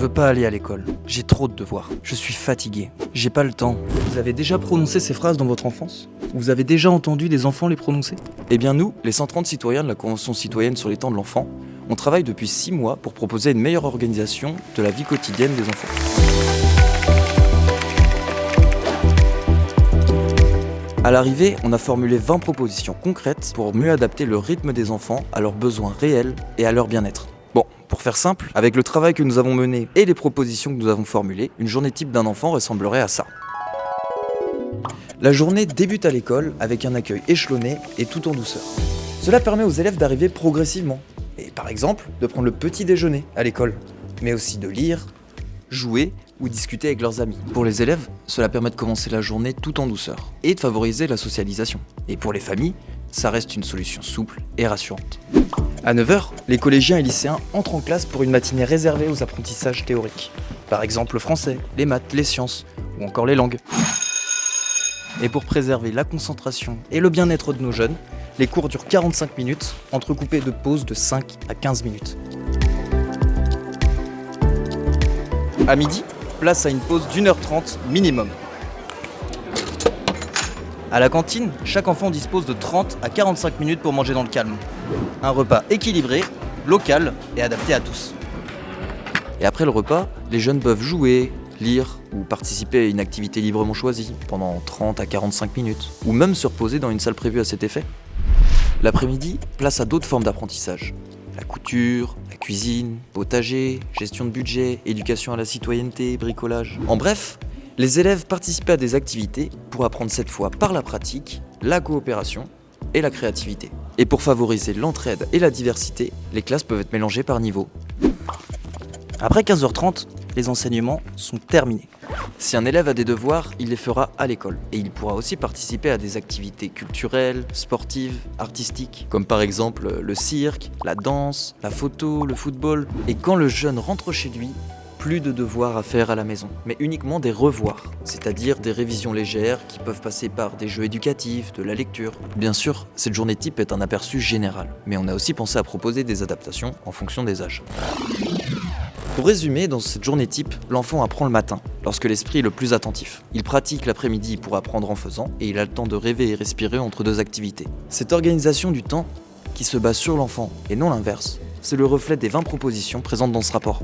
veux pas aller à l'école. J'ai trop de devoirs. Je suis fatigué. J'ai pas le temps. Vous avez déjà prononcé ces phrases dans votre enfance ? Vous avez déjà entendu des enfants les prononcer ? Eh bien nous, les 130 citoyens de la Convention citoyenne sur les temps de l'enfant, on travaille depuis 6 mois pour proposer une meilleure organisation de la vie quotidienne des enfants. À l'arrivée, on a formulé 20 propositions concrètes pour mieux adapter le rythme des enfants à leurs besoins réels et à leur bien-être. Bon, pour faire simple, avec le travail que nous avons mené et les propositions que nous avons formulées, une journée type d'un enfant ressemblerait à ça. La journée débute à l'école avec un accueil échelonné et tout en douceur. Cela permet aux élèves d'arriver progressivement, et par exemple de prendre le petit déjeuner à l'école, mais aussi de lire, jouer ou discuter avec leurs amis. Pour les élèves, cela permet de commencer la journée tout en douceur et de favoriser la socialisation. Et pour les familles, ça reste une solution souple et rassurante. À 9h, les collégiens et lycéens entrent en classe pour une matinée réservée aux apprentissages théoriques. Par exemple le français, les maths, les sciences ou encore les langues. Et pour préserver la concentration et le bien-être de nos jeunes, les cours durent 45 minutes, entrecoupés de pauses de 5 à 15 minutes. À midi, place à une pause d'1h30 minimum. À la cantine, chaque enfant dispose de 30 à 45 minutes pour manger dans le calme. Un repas équilibré, local et adapté à tous. Et après le repas, les jeunes peuvent jouer, lire ou participer à une activité librement choisie pendant 30 à 45 minutes, ou même se reposer dans une salle prévue à cet effet. L'après-midi, place à d'autres formes d'apprentissage. La couture, la cuisine, potager, gestion de budget, éducation à la citoyenneté, bricolage. En bref, les élèves participent à des activités pour apprendre cette fois par la pratique, la coopération et la créativité. Et pour favoriser l'entraide et la diversité, les classes peuvent être mélangées par niveau. Après 15h30, les enseignements sont terminés. Si un élève a des devoirs, il les fera à l'école. Et il pourra aussi participer à des activités culturelles, sportives, artistiques, comme par exemple le cirque, la danse, la photo, le football. Et quand le jeune rentre chez lui, plus de devoirs à faire à la maison, mais uniquement des revoirs, c'est-à-dire des révisions légères qui peuvent passer par des jeux éducatifs, de la lecture. Bien sûr, cette journée type est un aperçu général, mais on a aussi pensé à proposer des adaptations en fonction des âges. Pour résumer, dans cette journée type, l'enfant apprend le matin, lorsque l'esprit est le plus attentif. Il pratique l'après-midi pour apprendre en faisant, et il a le temps de rêver et respirer entre deux activités. Cette organisation du temps, qui se base sur l'enfant et non l'inverse, c'est le reflet des 20 propositions présentes dans ce rapport.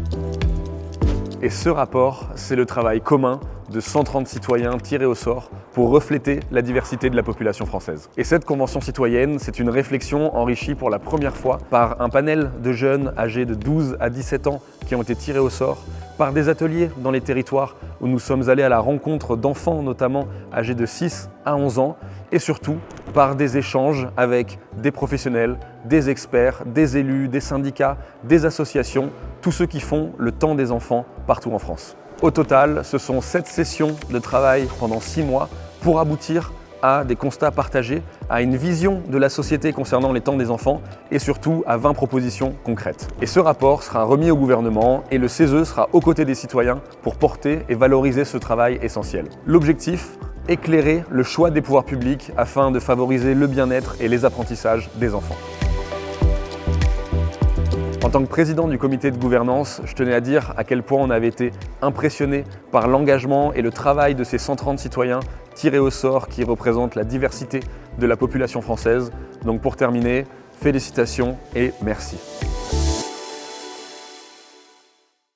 Et ce rapport, c'est le travail commun de 130 citoyens tirés au sort pour refléter la diversité de la population française. Et cette convention citoyenne, c'est une réflexion enrichie pour la première fois par un panel de jeunes âgés de 12 à 17 ans qui ont été tirés au sort, par des ateliers dans les territoires où nous sommes allés à la rencontre d'enfants notamment âgés de 6 à 11 ans, et surtout par des échanges avec des professionnels, des experts, des élus, des syndicats, des associations, tous ceux qui font le temps des enfants partout en France. Au total, ce sont 7 sessions de travail pendant 6 mois pour aboutir à des constats partagés, à une vision de la société concernant les temps des enfants et surtout à 20 propositions concrètes. Et ce rapport sera remis au gouvernement et le CESE sera aux côtés des citoyens pour porter et valoriser ce travail essentiel. L'objectif, éclairer le choix des pouvoirs publics afin de favoriser le bien-être et les apprentissages des enfants. En tant que président du comité de gouvernance, je tenais à dire à quel point on avait été impressionné par l'engagement et le travail de ces 130 citoyens tirés au sort qui représentent la diversité de la population française. Donc pour terminer, félicitations et merci.